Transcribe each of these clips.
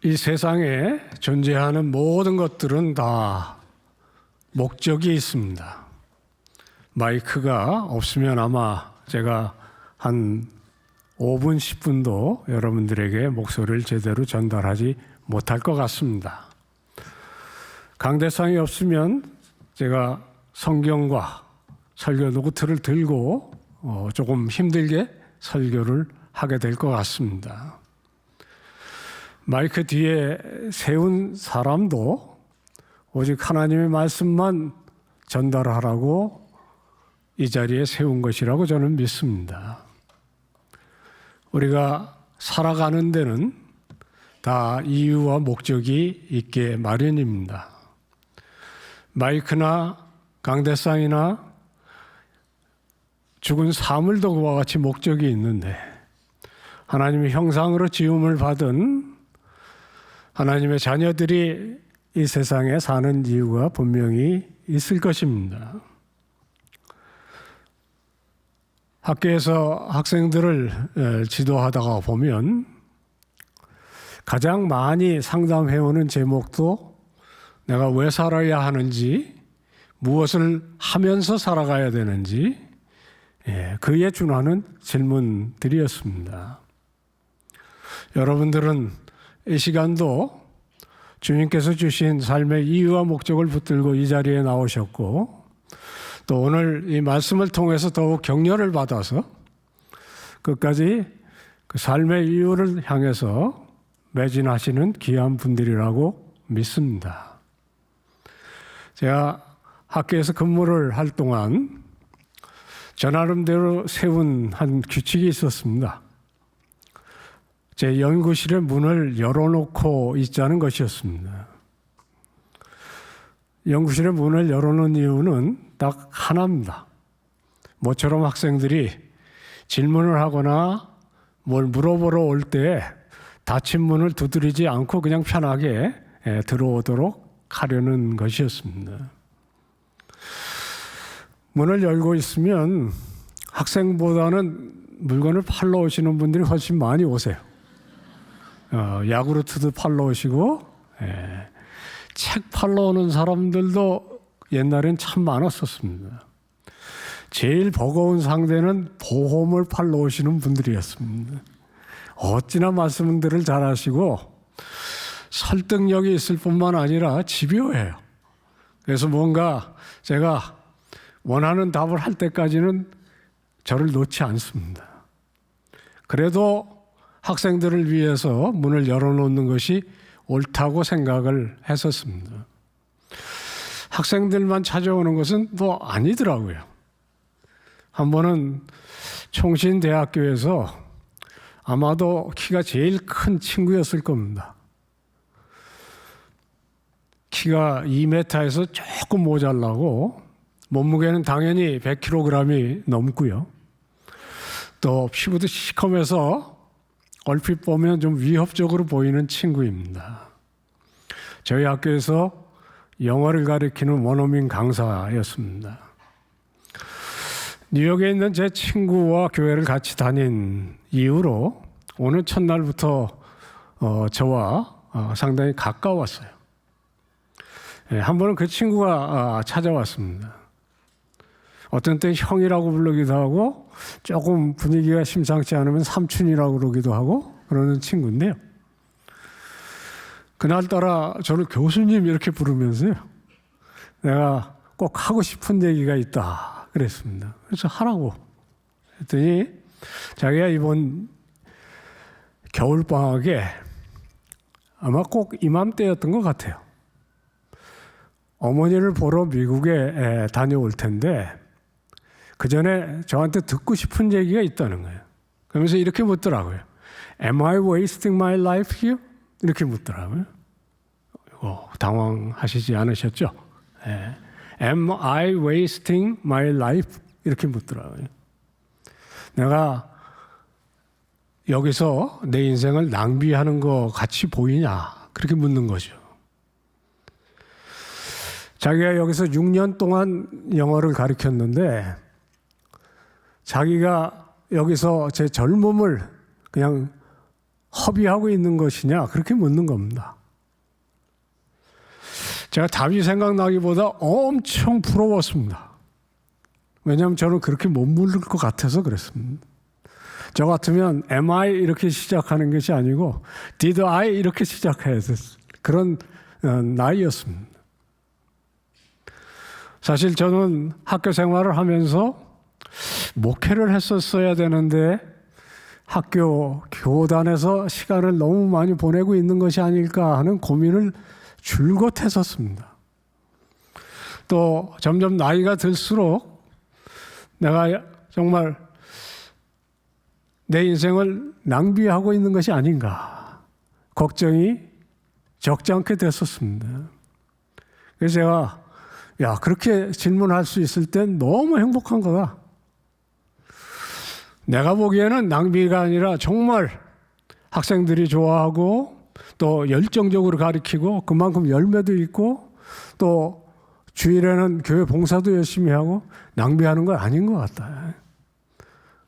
이 세상에 존재하는 모든 것들은 다 목적이 있습니다. 마이크가 없으면 아마 제가 한 5분, 10분도 여러분들에게 목소리를 제대로 전달하지 못할 것 같습니다. 강대상이 없으면 제가 성경과 설교 노트를 들고 조금 힘들게 설교를 하게 될 것 같습니다. 마이크 뒤에 세운 사람도 오직 하나님의 말씀만 전달하라고 이 자리에 세운 것이라고 저는 믿습니다. 우리가 살아가는 데는 다 이유와 목적이 있게 마련입니다. 마이크나 강대상이나 죽은 사물도 그와 같이 목적이 있는데 하나님의 형상으로 지음을 받은 하나님의 자녀들이 이 세상에 사는 이유가 분명히 있을 것입니다. 학교에서 학생들을 지도하다가 보면 가장 많이 상담해오는 제목도 내가 왜 살아야 하는지, 무엇을 하면서 살아가야 되는지 그에 준하는 질문들이었습니다. 여러분들은 이 시간도 주님께서 주신 삶의 이유와 목적을 붙들고 이 자리에 나오셨고 또 오늘 이 말씀을 통해서 더욱 격려를 받아서 끝까지 그 삶의 이유를 향해서 매진하시는 귀한 분들이라고 믿습니다. 제가 학교에서 근무를 할 동안 저 나름대로 세운 한 규칙이 있었습니다. 제 연구실의 문을 열어놓고 있자는 것이었습니다. 연구실의 문을 열어놓은 이유는 딱 하나입니다. 모처럼 학생들이 질문을 하거나 뭘 물어보러 올 때 닫힌 문을 두드리지 않고 그냥 편하게 들어오도록 하려는 것이었습니다. 문을 열고 있으면 학생보다는 물건을 팔러 오시는 분들이 훨씬 많이 오세요. 야구르트도 팔러 오시고 책 팔러 오는 사람들도 옛날엔 참 많았었습니다. 제일 버거운 상대는 보험을 팔러 오시는 분들이었습니다. 어찌나 말씀들을 잘하시고 설득력이 있을 뿐만 아니라 집요해요. 그래서 뭔가 제가 원하는 답을 할 때까지는 저를 놓지 않습니다. 그래도 학생들을 위해서 문을 열어놓는 것이 옳다고 생각을 했었습니다. 학생들만 찾아오는 것은 또 아니더라고요. 한 번은 총신대학교에서 아마도 키가 제일 큰 친구였을 겁니다. 키가 2m에서 조금 모자라고 몸무게는 당연히 100kg이 넘고요. 또 피부도 시커매서 얼핏 보면 좀 위협적으로 보이는 친구입니다. 저희 학교에서 영어를 가르치는 원어민 강사였습니다. 뉴욕에 있는 제 친구와 교회를 같이 다닌 이후로 오늘 첫날부터 저와 상당히 가까웠어요. 한 번은 그 친구가 찾아왔습니다. 어떤 때 형이라고 부르기도 하고 조금 분위기가 심상치 않으면 삼촌이라고 그러기도 하고 그러는 친구인데요. 그날따라 저를 교수님 이렇게 부르면서요. 내가 꼭 하고 싶은 얘기가 있다 그랬습니다. 그래서 하라고 했더니 자기가 이번 겨울방학에 아마 꼭 이맘때였던 것 같아요. 어머니를 보러 미국에 다녀올 텐데 그 전에 저한테 듣고 싶은 얘기가 있다는 거예요. 그러면서 이렇게 묻더라고요. Am I wasting my life here? 이렇게 묻더라고요. 당황하시지 않으셨죠? Am I wasting my life? 이렇게 묻더라고요. 내가 여기서 내 인생을 낭비하는 것 같이 보이냐? 그렇게 묻는 거죠. 자기가 여기서 6년 동안 영어를 가르쳤는데 자기가 여기서 제 젊음을 그냥 허비하고 있는 것이냐? 그렇게 묻는 겁니다. 제가 답이 생각나기보다 엄청 부러웠습니다. 왜냐하면 저는 그렇게 못 물을 것 같아서 그랬습니다. 저 같으면 am I 이렇게 시작하는 것이 아니고 did I 이렇게 시작해야 됐어요. 그런 나이였습니다. 사실 저는 학교 생활을 하면서 목회를 했었어야 되는데 학교 교단에서 시간을 너무 많이 보내고 있는 것이 아닐까 하는 고민을 줄곧 했었습니다. 또 점점 나이가 들수록 내가 정말 내 인생을 낭비하고 있는 것이 아닌가 걱정이 적지 않게 됐었습니다. 그래서 제가 그렇게 질문할 수 있을 땐 너무 행복한 거다. 내가 보기에는 낭비가 아니라 정말 학생들이 좋아하고 또 열정적으로 가르치고 그만큼 열매도 있고 또 주일에는 교회 봉사도 열심히 하고 낭비하는 건 아닌 것 같다.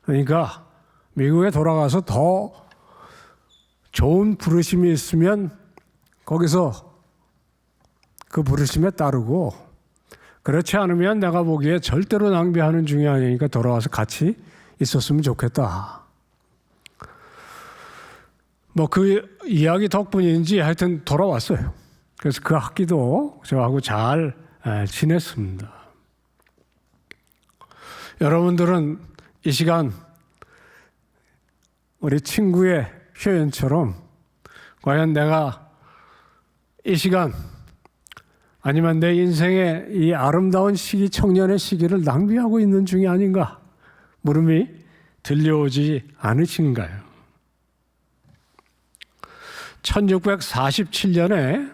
그러니까 미국에 돌아가서 더 좋은 부르심이 있으면 거기서 그 부르심에 따르고 그렇지 않으면 내가 보기에 절대로 낭비하는 중이 아니니까 돌아와서 같이 있었으면 좋겠다. 뭐 그 이야기 덕분인지 하여튼 돌아왔어요. 그래서 그 학기도 저하고 잘 지냈습니다. 여러분들은 이 시간 우리 친구의 표현처럼 과연 내가 이 시간 아니면 내 인생의 이 아름다운 시기, 청년의 시기를 낭비하고 있는 중이 아닌가 물음이 들려오지 않으신가요? 1647년에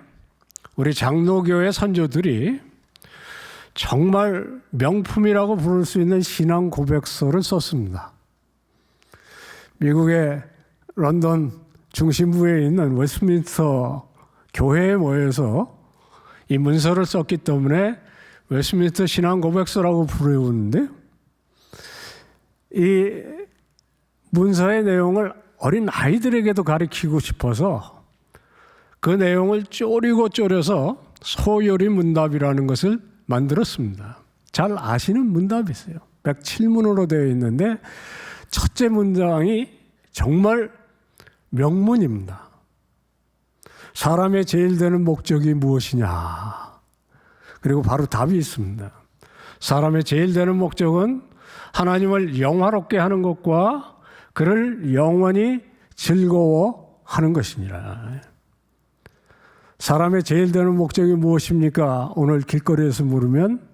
우리 장로교회 선조들이 정말 명품이라고 부를 수 있는 신앙 고백서를 썼습니다. 미국의 런던 중심부에 있는 웨스트민스터 교회에 모여서 이 문서를 썼기 때문에 웨스트민스터 신앙 고백서라고 부르는데 이 문서의 내용을 어린 아이들에게도 가르치고 싶어서 그 내용을 쪼려서 소요리 문답이라는 것을 만들었습니다. 잘 아시는 문답이세요. 107문으로 되어 있는데 첫째 문장이 정말 명문입니다. 사람의 제일 되는 목적이 무엇이냐? 그리고 바로 답이 있습니다. 사람의 제일 되는 목적은 하나님을 영화롭게 하는 것과 그를 영원히 즐거워하는 것이니라. 사람의 제일 되는 목적이 무엇입니까? 오늘 길거리에서 물으면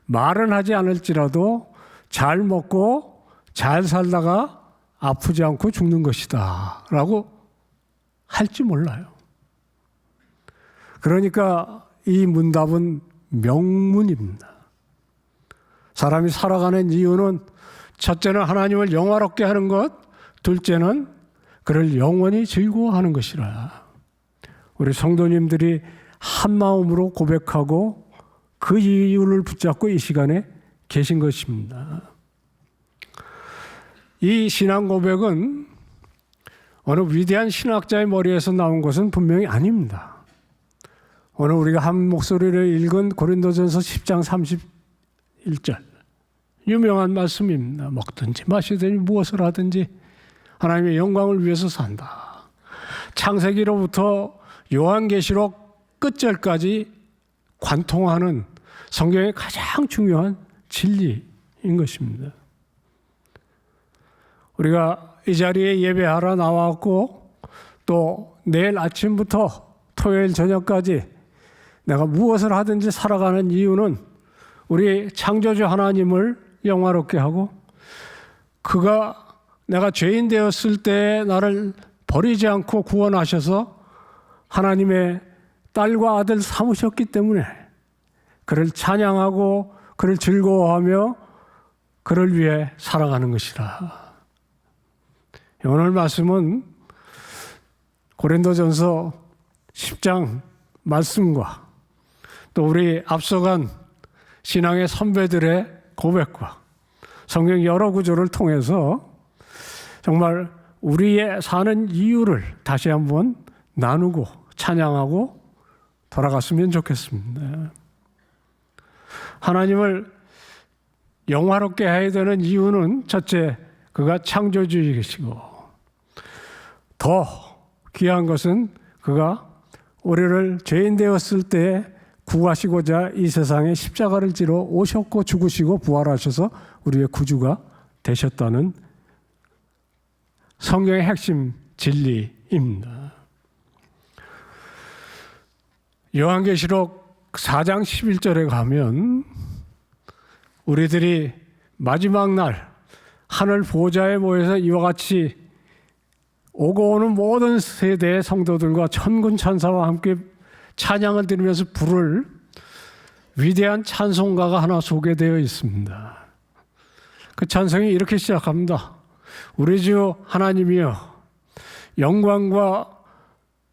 말은 하지 않을지라도 잘 먹고 잘 살다가 아프지 않고 죽는 것이다 라고 할지 몰라요. 그러니까 이 문답은 명문입니다. 사람이 살아가는 이유는 첫째는 하나님을 영화롭게 하는 것, 둘째는 그를 영원히 즐거워하는 것이라. 우리 성도님들이 한 마음으로 고백하고 그 이유를 붙잡고 이 시간에 계신 것입니다. 이 신앙 고백은 어느 위대한 신학자의 머리에서 나온 것은 분명히 아닙니다. 오늘 우리가 한 목소리를 읽은 고린도전서 10장 31절 유명한 말씀입니다. 먹든지 마시든지 무엇을 하든지 하나님의 영광을 위해서 산다. 창세기로부터 요한계시록 끝절까지 관통하는 성경의 가장 중요한 진리인 것입니다. 우리가 이 자리에 예배하러 나왔고 또 내일 아침부터 토요일 저녁까지 내가 무엇을 하든지 살아가는 이유는 우리 창조주 하나님을 영화롭게 하고 그가 내가 죄인 되었을 때 나를 버리지 않고 구원하셔서 하나님의 딸과 아들 삼으셨기 때문에 그를 찬양하고 그를 즐거워하며 그를 위해 살아가는 것이라. 오늘 말씀은 고린도전서 10장 말씀과 또 우리 앞서간 신앙의 선배들의 고백과 성경 여러 구조를 통해서 정말 우리의 사는 이유를 다시 한번 나누고 찬양하고 돌아갔으면 좋겠습니다. 하나님을 영화롭게 해야 되는 이유는 첫째, 그가 창조주이시고, 더 귀한 것은 그가 우리를 죄인 되었을 때 구하시고자 이 세상에 십자가를 지러 오셨고 죽으시고 부활하셔서 우리의 구주가 되셨다는 성경의 핵심 진리입니다. 요한계시록 4장 11절에 가면 우리들이 마지막 날 하늘 보좌에 모여서 이와 같이 오고 오는 모든 세대의 성도들과 천군 천사와 함께 찬양을 드리면서 부를 위대한 찬송가가 하나 소개되어 있습니다. 그 찬송이 이렇게 시작합니다. 우리 주 하나님이여, 영광과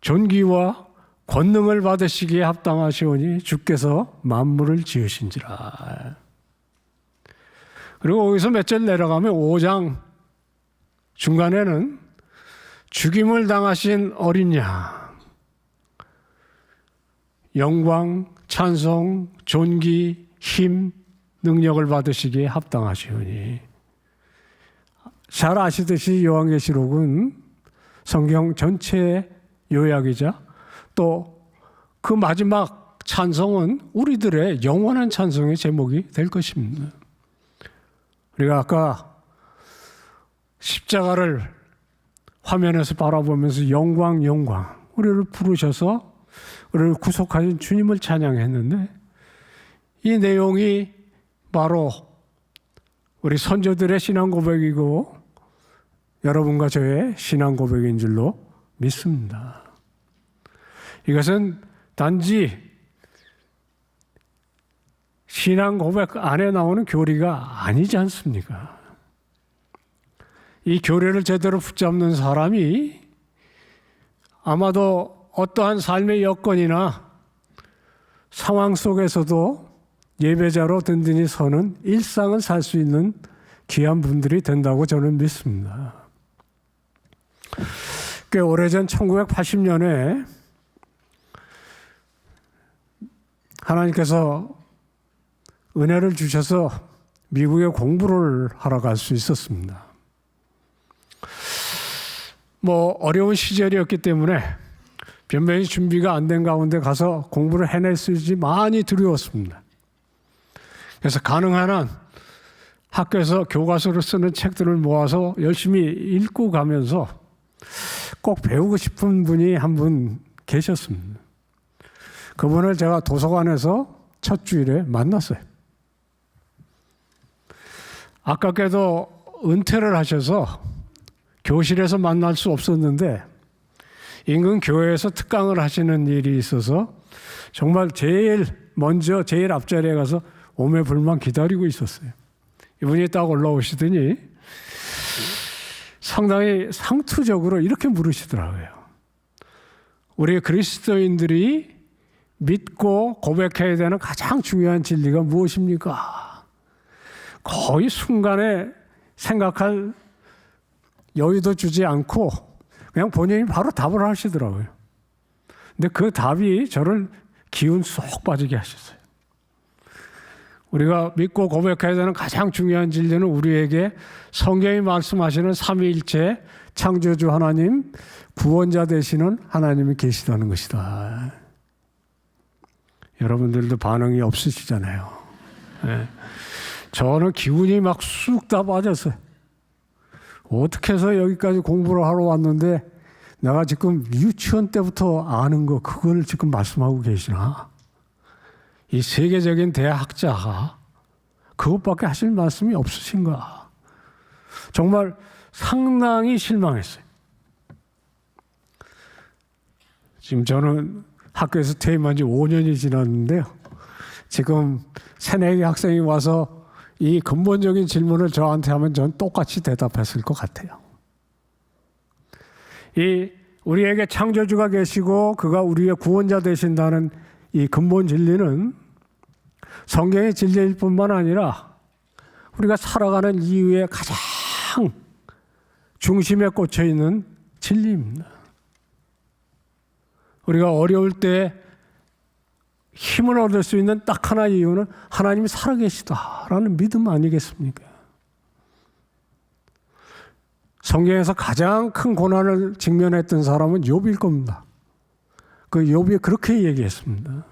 존귀와 권능을 받으시기에 합당하시오니 주께서 만물을 지으신지라. 그리고 거기서 몇 절 내려가면 5장 중간에는 죽임을 당하신 어린 양, 영광, 찬송, 존귀, 힘, 능력을 받으시기에 합당하시오니. 잘 아시듯이 요한계시록은 성경 전체의 요약이자 또 그 마지막 찬송은 우리들의 영원한 찬송의 제목이 될 것입니다. 우리가 아까 십자가를 화면에서 바라보면서 영광, 영광, 우리를 부르셔서 우리를 구속하신 주님을 찬양했는데, 이 내용이 바로 우리 선조들의 신앙 고백이고 여러분과 저의 신앙 고백인 줄로 믿습니다. 이것은 단지 신앙 고백 안에 나오는 교리가 아니지 않습니까? 이 교리를 제대로 붙잡는 사람이 아마도 어떠한 삶의 여건이나 상황 속에서도 예배자로 든든히 서는 일상을 살 수 있는 귀한 분들이 된다고 저는 믿습니다. 꽤 오래전 1980년에 하나님께서 은혜를 주셔서 미국에 공부를 하러 갈 수 있었습니다. 어려운 시절이었기 때문에 변변히 준비가 안 된 가운데 가서 공부를 해낼 수 있을지 많이 두려웠습니다. 그래서 가능한 한 학교에서 교과서로 쓰는 책들을 모아서 열심히 읽고 가면서 꼭 배우고 싶은 분이 한 분 계셨습니다. 그분을 제가 도서관에서 첫 주일에 만났어요. 아깝게도 은퇴를 하셔서 교실에서 만날 수 없었는데 인근 교회에서 특강을 하시는 일이 있어서 정말 제일 먼저 제일 앞자리에 가서 오매불만 기다리고 있었어요. 이분이 딱 올라오시더니 상당히 상투적으로 이렇게 물으시더라고요. 우리 그리스도인들이 믿고 고백해야 되는 가장 중요한 진리가 무엇입니까? 거의 순간에 생각할 여유도 주지 않고 그냥 본인이 바로 답을 하시더라고요. 근데 그 답이 저를 기운 쏙 빠지게 하셨어요. 우리가 믿고 고백해야 되는 가장 중요한 진리는 우리에게 성경이 말씀하시는 삼위일체 창조주 하나님, 구원자 되시는 하나님이 계시다는 것이다. 여러분들도 반응이 없으시잖아요. 네. 저는 기운이 막 쑥 다 빠졌어요. 어떻게 해서 여기까지 공부를 하러 왔는데 내가 지금 유치원 때부터 아는 거 그걸 지금 말씀하고 계시나? 이 세계적인 대학자가 그것밖에 하실 말씀이 없으신가? 정말 상당히 실망했어요. 지금 저는 학교에서 퇴임한 지 5년이 지났는데요. 지금 새내기 학생이 와서 이 근본적인 질문을 저한테 하면 전 똑같이 대답했을 것 같아요. 이 우리에게 창조주가 계시고 그가 우리의 구원자 되신다는 이 근본 진리는 성경의 진리일 뿐만 아니라 우리가 살아가는 이유의 가장 중심에 꽂혀 있는 진리입니다. 우리가 어려울 때 힘을 얻을 수 있는 딱 하나의 이유는 하나님이 살아계시다라는 믿음 아니겠습니까? 성경에서 가장 큰 고난을 직면했던 사람은 욥일 겁니다. 그 욥이 그렇게 얘기했습니다.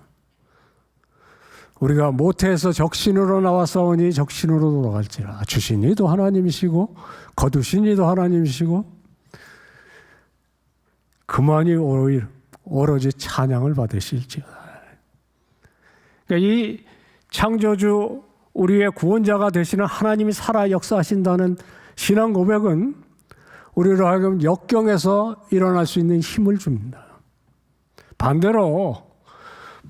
우리가 모태에서 적신으로 나왔사오니 적신으로 돌아갈지라. 주신 이도 하나님이시고 거두신 이도 하나님이시고 그만이 오로지 찬양을 받으실지어다. 그러니까 이 창조주 우리의 구원자가 되시는 하나님이 살아 역사하신다는 신앙 고백은 우리로 하여금 역경에서 일어날 수 있는 힘을 줍니다. 반대로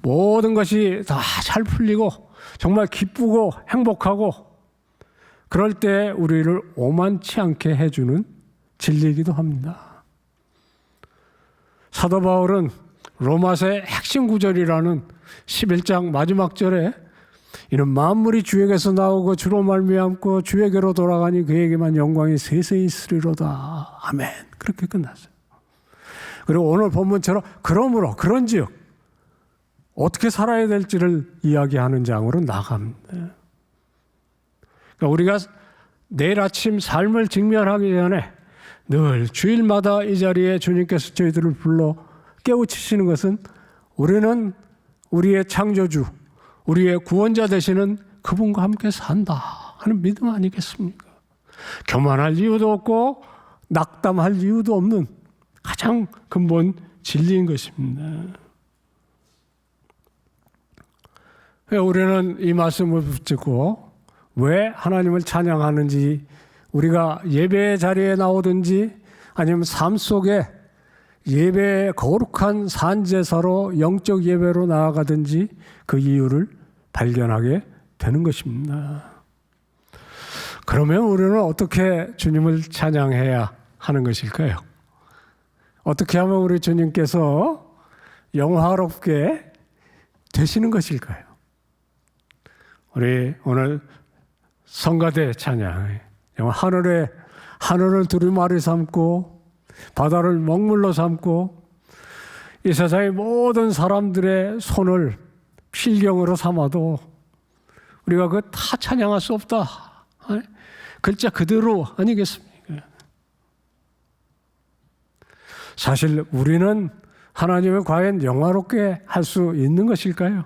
모든 것이 다 잘 풀리고 정말 기쁘고 행복하고 그럴 때 우리를 오만치 않게 해주는 진리이기도 합니다. 사도 바울은 로마서의 핵심 구절이라는 11장 마지막 절에 이는 만물이 주에게서 나오고 주로 말미암고 주에게로 돌아가니 그에게만 영광이 세세히 있으리로다. 아멘. 그렇게 끝났어요. 그리고 오늘 본문처럼 그러므로 그런즉 어떻게 살아야 될지를 이야기하는 장으로 나갑니다. 그러니까 우리가 내일 아침 삶을 직면하기 전에 늘 주일마다 이 자리에 주님께서 저희들을 불러 깨우치시는 것은 우리는 우리의 창조주, 우리의 구원자 되시는 그분과 함께 산다 하는 믿음 아니겠습니까? 교만할 이유도 없고 낙담할 이유도 없는 가장 근본 진리인 것입니다. 우리는 이 말씀을 붙잡고 왜 하나님을 찬양하는지, 우리가 예배의 자리에 나오든지 아니면 삶 속에 예배의 거룩한 산제사로 영적 예배로 나아가든지 그 이유를 발견하게 되는 것입니다. 그러면 우리는 어떻게 주님을 찬양해야 하는 것일까요? 어떻게 하면 우리 주님께서 영화롭게 되시는 것일까요? 우리 오늘 성가대 찬양, 하늘을 두루마리 삼고 바다를 먹물로 삼고 이 세상의 모든 사람들의 손을 필경으로 삼아도 우리가 그거 다 찬양할 수 없다. 글자 그대로 아니겠습니까? 사실 우리는 하나님을 과연 영화롭게 할 수 있는 것일까요?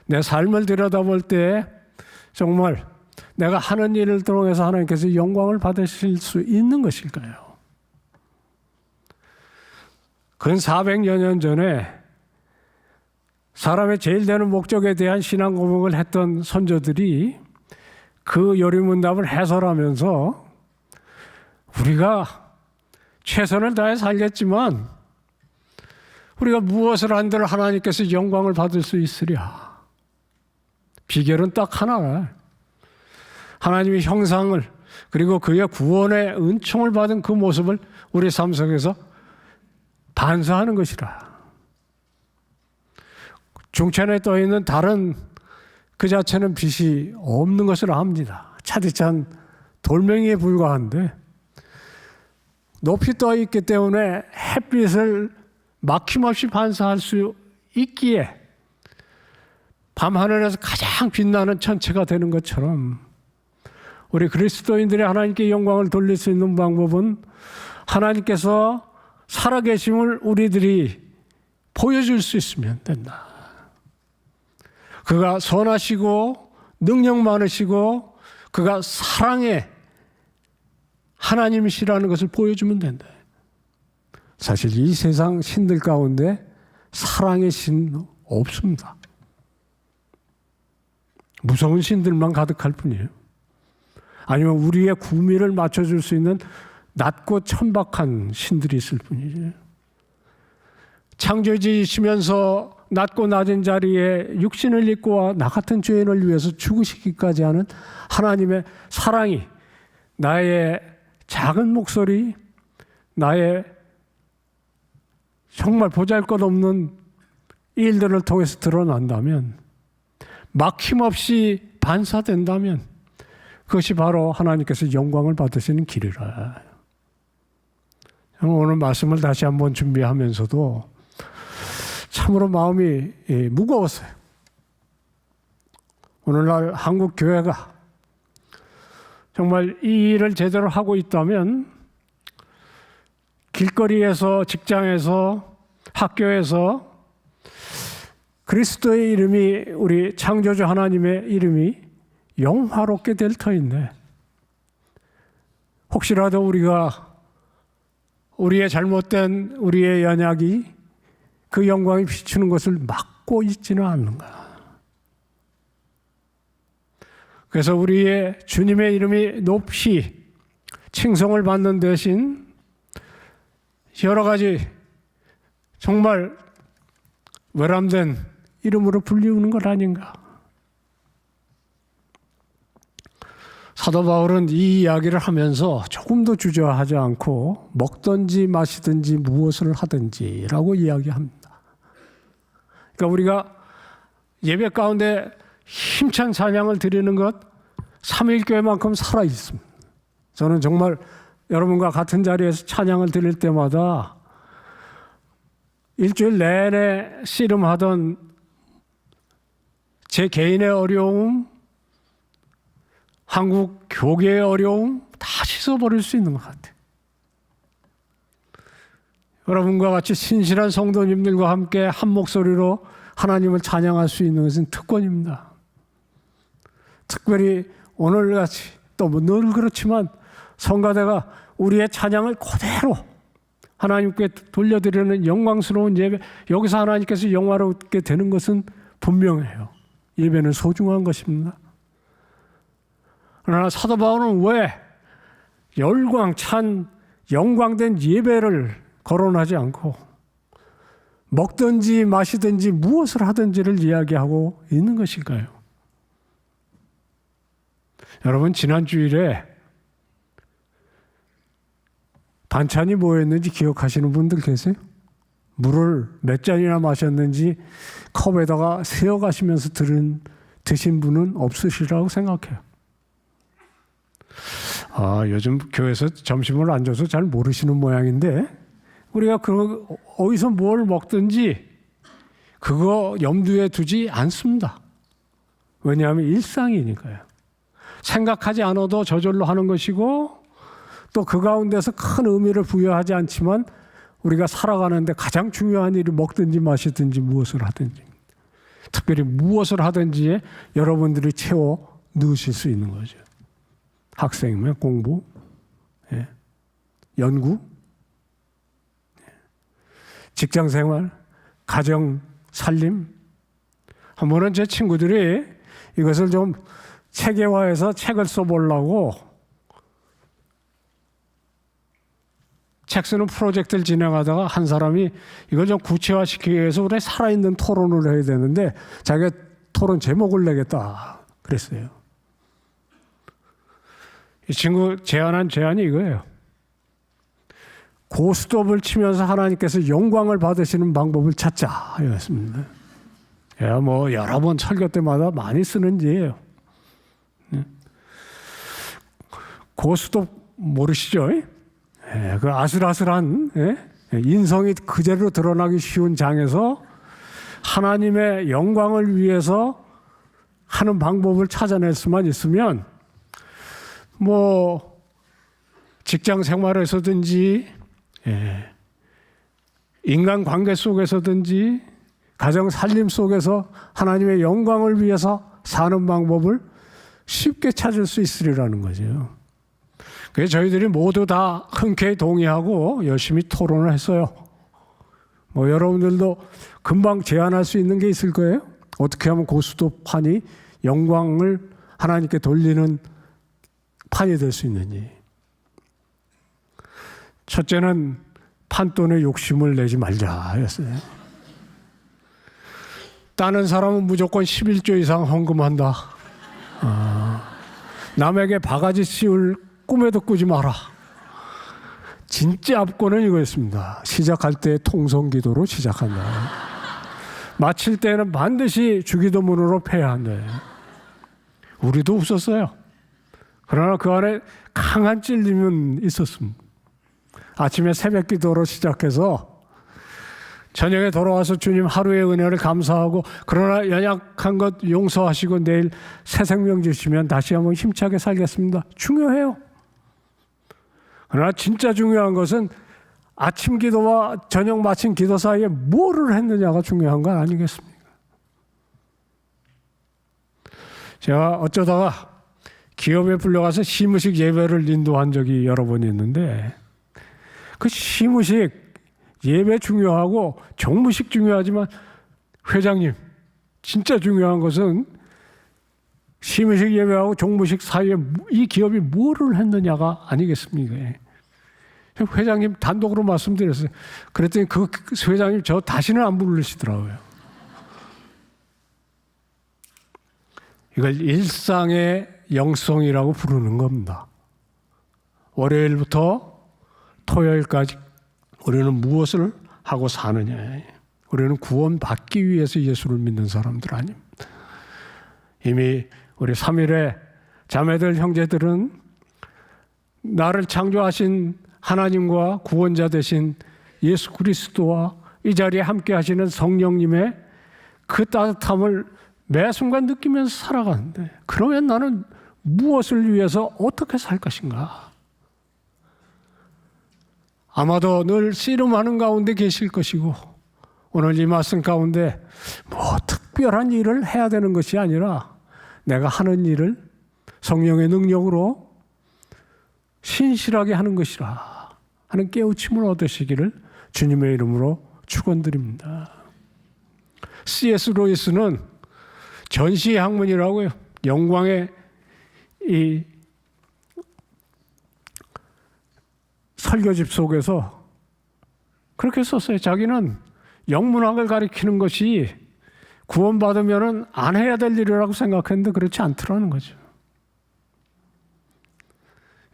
내 삶을 들여다볼 때 정말 내가 하는 일을 통해서 하나님께서 영광을 받으실 수 있는 것일까요? 근 400여 년 전에 사람의 제일 되는 목적에 대한 신앙 고백을 했던 선조들이 그 요리문답을 해설하면서 우리가 최선을 다해 살겠지만 우리가 무엇을 한들 하나님께서 영광을 받을 수 있으랴. 비결은 딱 하나. 하나님의 형상을 그리고 그의 구원의 은총을 받은 그 모습을 우리 삶 속에서 반사하는 것이라. 중천에 떠있는 달은 그 자체는 빛이 없는 것을 압니다. 차디찬 돌멩이에 불과한데 높이 떠있기 때문에 햇빛을 막힘없이 반사할 수 있기에 밤하늘에서 가장 빛나는 천체가 되는 것처럼 우리 그리스도인들이 하나님께 영광을 돌릴 수 있는 방법은 하나님께서 살아계심을 우리들이 보여줄 수 있으면 된다. 그가 선하시고 능력 많으시고 그가 사랑의 하나님이시라는 것을 보여주면 된다. 사실 이 세상 신들 가운데 사랑의 신 없습니다. 무서운 신들만 가득할 뿐이에요. 아니면 우리의 구미를 맞춰줄 수 있는 낮고 천박한 신들이 있을 뿐이죠. 창조주이시면서 낮고 낮은 자리에 육신을 입고 나 같은 죄인을 위해서 죽으시기까지 하는 하나님의 사랑이 나의 작은 목소리, 나의 정말 보잘것없는 일들을 통해서 드러난다면, 막힘없이 반사된다면 그것이 바로 하나님께서 영광을 받으시는 길이라. 오늘 말씀을 다시 한번 준비하면서도 참으로 마음이 무거웠어요. 오늘날 한국 교회가 정말 이 일을 제대로 하고 있다면 길거리에서, 직장에서, 학교에서 그리스도의 이름이, 우리 창조주 하나님의 이름이 영화롭게 될 터인데, 혹시라도 우리가 우리의 잘못된 우리의 연약이 그 영광이 비추는 것을 막고 있지는 않는가. 그래서 우리의 주님의 이름이 높이 칭송을 받는 대신 여러 가지 정말 외람된 이름으로 불리우는 것 아닌가. 사도 바울은 이 이야기를 하면서 조금도 주저하지 않고 먹든지 마시든지 무엇을 하든지라고 이야기합니다. 그러니까 우리가 예배 가운데 힘찬 찬양을 드리는 것, 삼일교회만큼 살아있습니다. 저는 정말 여러분과 같은 자리에서 찬양을 드릴 때마다 일주일 내내 씨름하던 제 개인의 어려움, 한국 교계의 어려움 다 씻어버릴 수 있는 것 같아요. 여러분과 같이 신실한 성도님들과 함께 한 목소리로 하나님을 찬양할 수 있는 것은 특권입니다. 특별히 오늘같이 또 늘 그렇지만 성가대가 우리의 찬양을 그대로 하나님께 돌려드리는 영광스러운 예배, 여기서 하나님께서 영화롭게 되는 것은 분명해요. 예배는 소중한 것입니다. 그러나 사도 바울은 왜 열광찬 영광된 예배를 거론하지 않고 먹든지 마시든지 무엇을 하든지를 이야기하고 있는 것일까요? 여러분, 지난 주일에 반찬이 뭐였는지 기억하시는 분들 계세요? 물을 몇 잔이나 마셨는지 컵에다가 세어가시면서 드신 분은 없으시라고 생각해요. 요즘 교회에서 점심을 안 줘서 잘 모르시는 모양인데, 우리가 어디서 뭘 먹든지 그거 염두에 두지 않습니다. 왜냐하면 일상이니까요. 생각하지 않아도 저절로 하는 것이고, 또 그 가운데서 큰 의미를 부여하지 않지만 우리가 살아가는데 가장 중요한 일이 먹든지 마시든지 무엇을 하든지, 특별히 무엇을 하든지에 여러분들이 채워 넣으실 수 있는 거죠. 학생이면 공부, 연구, 직장생활, 가정 살림. 한 번은 제 친구들이 이것을 좀 체계화해서 책을 써보려고 책 쓰는 프로젝트를 진행하다가 한 사람이 이걸 좀 구체화시키기 위해서 우리 살아있는 토론을 해야 되는데 자기가 토론 제목을 내겠다 그랬어요. 이 친구 제안한 제안이 이거예요. 고스톱을 치면서 하나님께서 영광을 받으시는 방법을 찾자 이었습니다. 뭐 여러 번 설교 때마다 많이 쓰는 지예요. 고스톱 모르시죠? 그 아슬아슬한 인성이 그대로 드러나기 쉬운 장에서 하나님의 영광을 위해서 하는 방법을 찾아낼 수만 있으면 뭐 직장 생활에서든지 인간 관계 속에서든지 가정 살림 속에서 하나님의 영광을 위해서 사는 방법을 쉽게 찾을 수 있으리라는 거죠. 그래서 저희들이 모두 다 흔쾌히 동의하고 열심히 토론을 했어요. 뭐 여러분들도 금방 제안할 수 있는 게 있을 거예요. 어떻게 하면 고스톱판이 영광을 하나님께 돌리는 판이 될 수 있는지. 첫째는 판돈에 욕심을 내지 말자였어요. 따는 사람은 무조건 11조 이상 헌금한다. 남에게 바가지 씌울 꿈에도 꾸지 마라. 진짜 압권은 이거였습니다. 시작할 때 통성기도로 시작한다. 마칠 때는 반드시 주기도문으로 패야 한다. 우리도 웃었어요. 그러나 그 안에 강한 찔림은 있었습니다. 아침에 새벽 기도로 시작해서 저녁에 돌아와서 주님 하루의 은혜를 감사하고, 그러나 연약한 것 용서하시고 내일 새 생명 주시면 다시 한번 힘차게 살겠습니다. 중요해요. 그러나 진짜 중요한 것은 아침 기도와 저녁 마친 기도 사이에 뭐를 했느냐가 중요한 건 아니겠습니까? 제가 어쩌다가 기업에 불려가서 시무식 예배를 인도한 적이 여러 번 있는데, 그 시무식 예배 중요하고 정무식 중요하지만 회장님, 진짜 중요한 것은 시무식 예배하고 정무식 사이에 이 기업이 뭐를 했느냐가 아니겠습니까? 회장님 단독으로 말씀드렸어요. 그랬더니 그 회장님 저 다시는 안 부르시더라고요. 이걸 일상의 영성이라고 부르는 겁니다. 월요일부터 토요일까지 우리는 무엇을 하고 사느냐. 우리는 구원받기 위해서 예수를 믿는 사람들 아닙니다. 이미 우리 3일의 자매들, 형제들은 나를 창조하신 하나님과 구원자 되신 예수 그리스도와 이 자리에 함께 하시는 성령님의 그 따뜻함을 매 순간 느끼면서 살아가는데, 그러면 나는 무엇을 위해서 어떻게 살 것인가? 아마도 늘 씨름하는 가운데 계실 것이고, 오늘 이 말씀 가운데 뭐 특별한 일을 해야 되는 것이 아니라 내가 하는 일을 성령의 능력으로 신실하게 하는 것이라 하는 깨우침을 얻으시기를 주님의 이름으로 축원드립니다. C.S. 루이스는 전시의 학문이라고요. 영광의 이 설교집 속에서 그렇게 썼어요. 자기는 영문학을 가리키는 것이 구원받으면 안 해야 될 일이라고 생각했는데 그렇지 않더라는 거죠.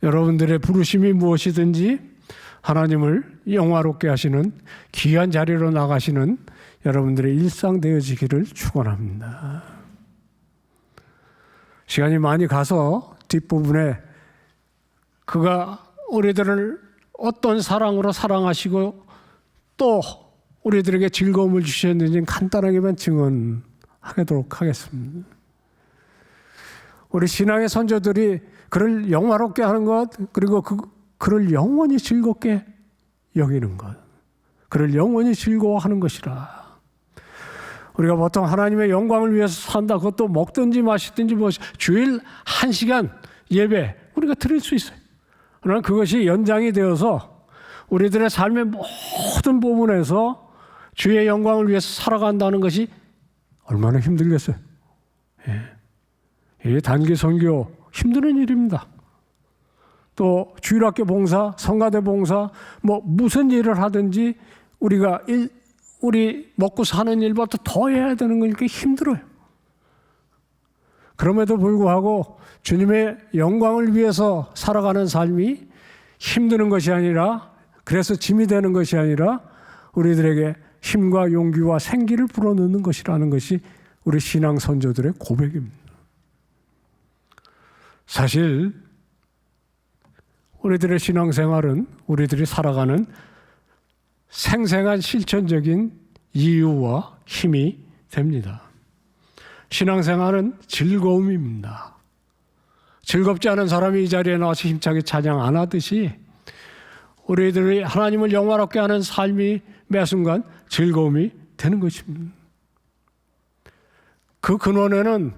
여러분들의 부르심이 무엇이든지 하나님을 영화롭게 하시는 귀한 자리로 나가시는 여러분들의 일상 되어지기를 축원합니다. 시간이 많이 가서 뒷부분에 그가 우리들을 어떤 사랑으로 사랑하시고 또 우리들에게 즐거움을 주셨는지 간단하게만 증언하도록 하겠습니다. 우리 신앙의 선조들이 그를 영화롭게 하는 것, 그리고 그를 영원히 즐겁게 여기는 것, 그를 영원히 즐거워하는 것이라. 우리가 보통 하나님의 영광을 위해서 산다. 그것도 먹든지 마시든지 주일 1시간 예배 우리가 드릴 수 있어요. 그러나 그것이 연장이 되어서 우리들의 삶의 모든 부분에서 주의 영광을 위해서 살아간다는 것이 얼마나 힘들겠어요. 이 단기 선교 힘든 일입니다. 또 주일학교 봉사, 성가대 봉사, 무슨 일을 하든지 우리 먹고 사는 일보다 더 해야 되는 거니까 힘들어요. 그럼에도 불구하고 주님의 영광을 위해서 살아가는 삶이 힘드는 것이 아니라, 그래서 짐이 되는 것이 아니라 우리들에게 힘과 용기와 생기를 불어넣는 것이라는 것이 우리 신앙 선조들의 고백입니다. 사실 우리들의 신앙생활은 우리들이 살아가는 생생한 실천적인 이유와 힘이 됩니다. 신앙생활은 즐거움입니다. 즐겁지 않은 사람이 이 자리에 나와서 힘차게 찬양 안 하듯이 우리들이 하나님을 영화롭게 하는 삶이 매 순간 즐거움이 되는 것입니다. 그 근원에는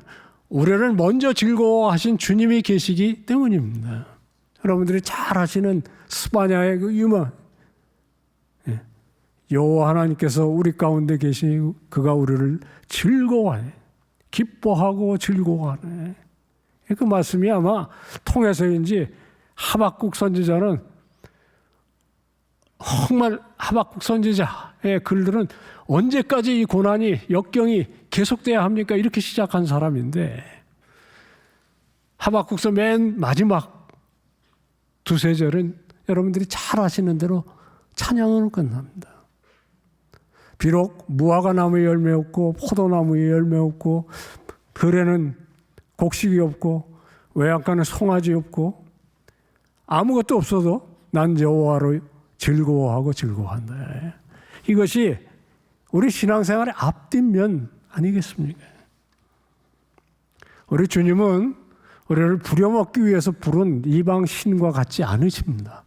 우리를 먼저 즐거워하신 주님이 계시기 때문입니다. 여러분들이 잘 아시는 스바냐의 그 유머, 여호와 하나님께서 우리 가운데 계시니 그가 우리를 즐거워하네, 기뻐하고 즐거워하네. 그 말씀이 아마 통해서인지 하박국 선지자는 정말 하박국 선지자의 글들은 언제까지 이 고난이 역경이 계속돼야 합니까? 이렇게 시작한 사람인데 하박국서 맨 마지막 두세 절은 여러분들이 잘 아시는 대로 찬양으로 끝납니다. 비록 무화과 나무에 열매 없고 포도나무에 열매 없고 들에는 곡식이 없고 외양간에 송아지 없고 아무것도 없어도 난 여호와로 즐거워하고 즐거워한다. 이것이 우리 신앙생활의 앞뒷면 아니겠습니까? 우리 주님은 우리를 부려먹기 위해서 부른 이방 신과 같지 않으십니다.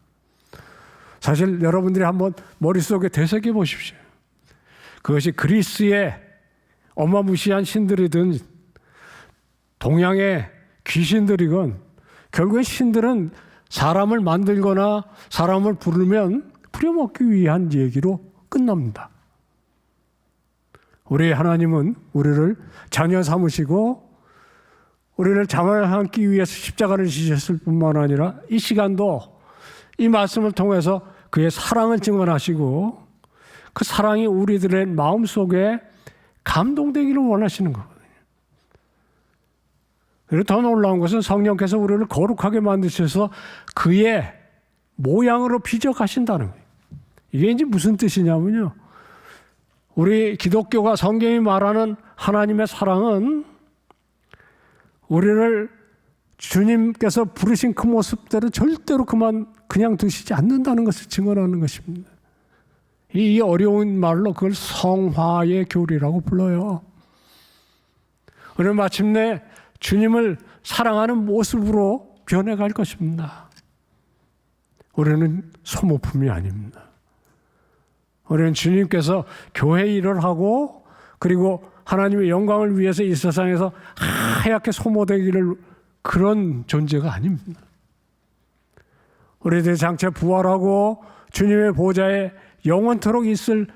사실 여러분들이 한번 머릿속에 되새겨 보십시오. 그것이 그리스의 어마무시한 신들이든 동양의 귀신들이건 결국엔 신들은 사람을 만들거나 사람을 부르면 부려먹기 위한 얘기로 끝납니다. 우리 하나님은 우리를 자녀 삼으시고 우리를 잡아안기 위해서 십자가를 지셨을 뿐만 아니라 이 시간도 이 말씀을 통해서 그의 사랑을 증언하시고 그 사랑이 우리들의 마음속에 감동되기를 원하시는 거거든요. 그리고 더 놀라운 것은 성령께서 우리를 거룩하게 만드셔서 그의 모양으로 빚어가신다는 거예요. 이게 이제 무슨 뜻이냐면요. 우리 기독교가 성경이 말하는 하나님의 사랑은 우리를 주님께서 부르신 그 모습대로 절대로 그냥 두시지 않는다는 것을 증언하는 것입니다. 이 어려운 말로 그걸 성화의 교리라고 불러요. 우리는 마침내 주님을 사랑하는 모습으로 변해갈 것입니다. 우리는 소모품이 아닙니다. 우리는 주님께서 교회 일을 하고 그리고 하나님의 영광을 위해서 이 세상에서 하얗게 소모되기를 그런 존재가 아닙니다. 우리들이 장차 부활하고 주님의 보좌에 영원토록 있을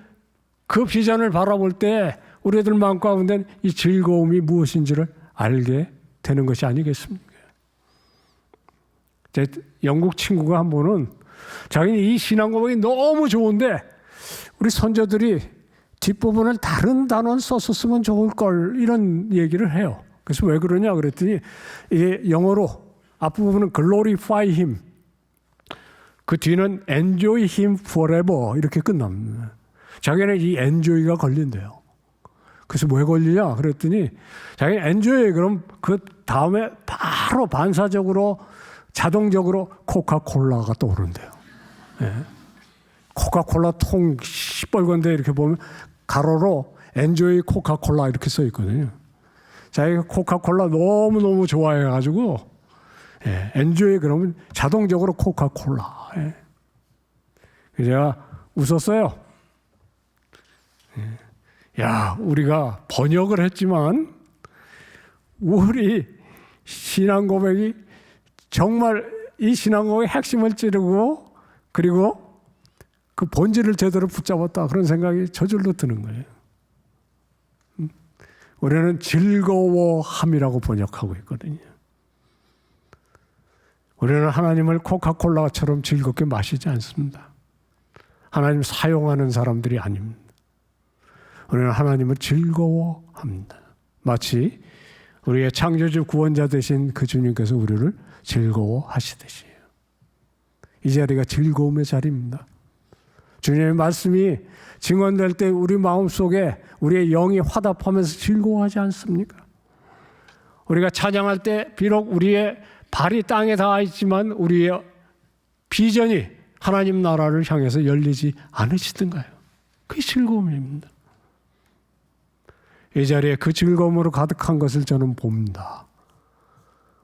그 비전을 바라볼 때 우리들 마음 가운데 이 즐거움이 무엇인지를 알게 되는 것이 아니겠습니까? 제 영국 친구가 한 번은 자기는 이 신앙 고백이 너무 좋은데 우리 선조들이 뒷부분을 다른 단어 써서 쓰면 좋을 걸 이런 얘기를 해요. 그래서 왜 그러냐 그랬더니 이게 영어로 앞부분은 glorify him, 그 뒤는 enjoy him forever 이렇게 끝납니다. 자기는 이 enjoy가 걸린대요. 그래서 왜 걸리냐 그랬더니 자기는 enjoy 그럼 그 다음에 바로 반사적으로 자동적으로 코카콜라가 떠오른대요. 네. 코카콜라 통 시뻘건데 이렇게 보면 가로로 enjoy 코카콜라 이렇게 써 있거든요. 자기가 코카콜라 너무너무 좋아해가지고 enjoy 그러면 자동적으로 코카콜라. 제가 웃었어요. 야, 우리가 번역을 했지만 우리 신앙 고백이 정말 이 신앙 고백의 핵심을 찌르고 그리고 그 본질을 제대로 붙잡았다 그런 생각이 저절로 드는 거예요. 우리는 즐거워함이라고 번역하고 있거든요. 우리는 하나님을 코카콜라처럼 즐겁게 마시지 않습니다. 하나님 사용하는 사람들이 아닙니다. 우리는 하나님을 즐거워합니다. 마치 우리의 창조주 구원자 되신 그 주님께서 우리를 즐거워하시듯이요. 이 자리가 즐거움의 자리입니다. 주님의 말씀이 증언될 때 우리 마음속에 우리의 영이 화답하면서 즐거워하지 않습니까? 우리가 찬양할 때 비록 우리의 발이 땅에 닿아 있지만 우리의 비전이 하나님 나라를 향해서 열리지 않으시던가요? 그게 즐거움입니다. 이 자리에 그 즐거움으로 가득한 것을 저는 봅니다.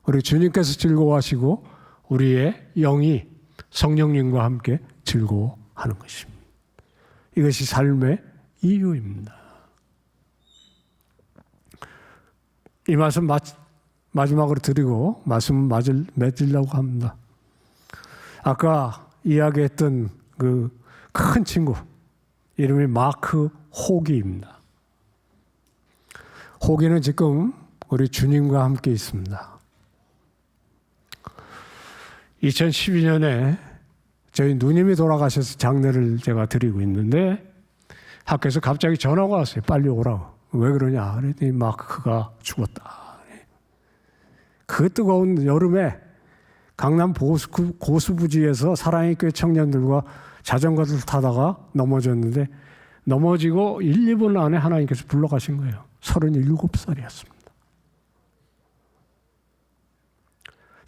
우리 주님께서 즐거워하시고 우리의 영이 성령님과 함께 즐거워하는 것입니다. 이것이 삶의 이유입니다. 이 말씀 마지막으로 드리고 말씀 맺으려고 합니다. 아까 이야기했던 그 큰 친구 이름이 마크 호기입니다. 호기는 지금 우리 주님과 함께 있습니다. 2012년에 저희 누님이 돌아가셔서 장례를 제가 드리고 있는데 학교에서 갑자기 전화가 왔어요. 빨리 오라고. 왜 그러냐 그랬더니 마크가 죽었다. 그 뜨거운 여름에 강남 고수부지에서 사랑의 교회 청년들과 자전거를 타다가 넘어졌는데 넘어지고 1, 2분 안에 하나님께서 불러가신 거예요. 37살이었습니다.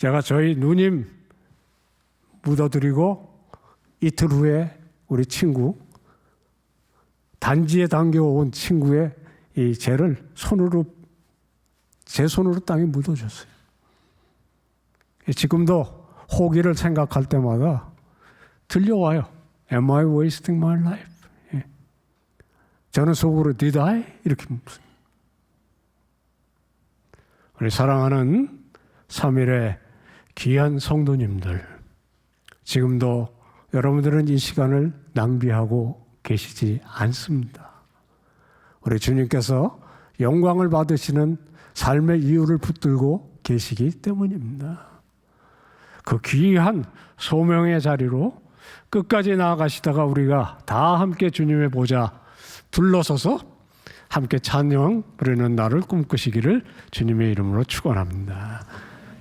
제가 저희 누님 묻어드리고 이틀 후에 우리 친구, 단지에 당겨온 친구의 이 죄를 제 손으로 땅에 묻어줬어요. 지금도 호기를 생각할 때마다 들려와요. Am I wasting my life? 예. 저는 속으로 Did I? 이렇게 묻습니다. 우리 사랑하는 3일의 귀한 성도님들, 지금도 여러분들은 이 시간을 낭비하고 계시지 않습니다. 우리 주님께서 영광을 받으시는 삶의 이유를 붙들고 계시기 때문입니다. 그 귀한 소명의 자리로 끝까지 나아가시다가 우리가 다 함께 주님의 보좌 둘러서서 함께 찬양 부르는 날을 꿈꾸시기를 주님의 이름으로 축원합니다.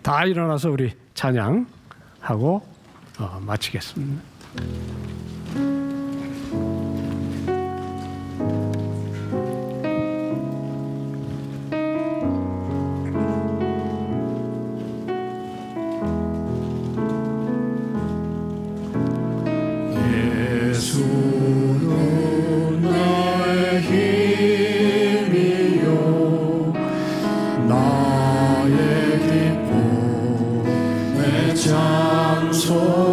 다 일어나서 우리 찬양하고 마치겠습니다. 예수는 나의 힘이요 나의 기쁨 내 장소와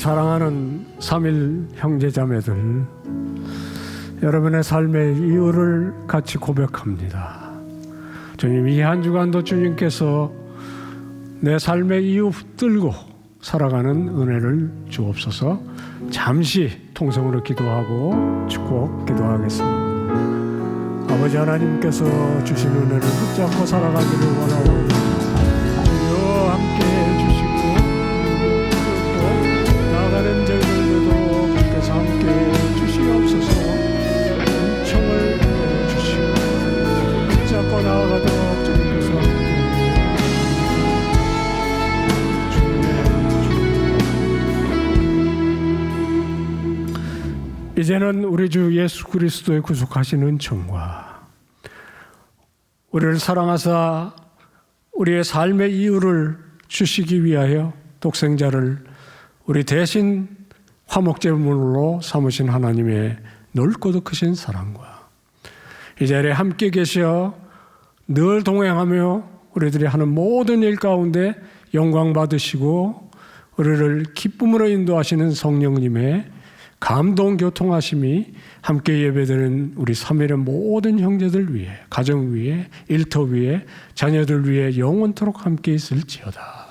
사랑하는 3일 형제자매들, 여러분의 삶의 이유를 같이 고백합니다. 주님, 이 한 주간도 주님께서 내 삶의 이유 붙들고 살아가는 은혜를 주옵소서. 잠시 통성으로 기도하고 축복 기도하겠습니다. 아버지 하나님께서 주신 은혜를 붙잡고 살아가기를 원하오니 주여 함께해 주시고 또 나아가는 저희들도 주께서 함께해 주시옵소서. 은총을 내려주시고 붙잡고 나아가도록 주님께서 이제는 우리 주 예수 그리스도의 구속하신 은총과 우리를 사랑하사 우리의 삶의 이유를 주시기 위하여 독생자를 우리 대신 화목제물로 삼으신 하나님의 넓고도 크신 사랑과 이 자리에 함께 계셔 늘 동행하며 우리들이 하는 모든 일 가운데 영광 받으시고 우리를 기쁨으로 인도하시는 성령님의 감동 교통하심이 함께 예배드리는 우리 3일의 모든 형제들 위해, 가정 위에, 일터 위에, 자녀들 위해 영원토록 함께 있을지어다.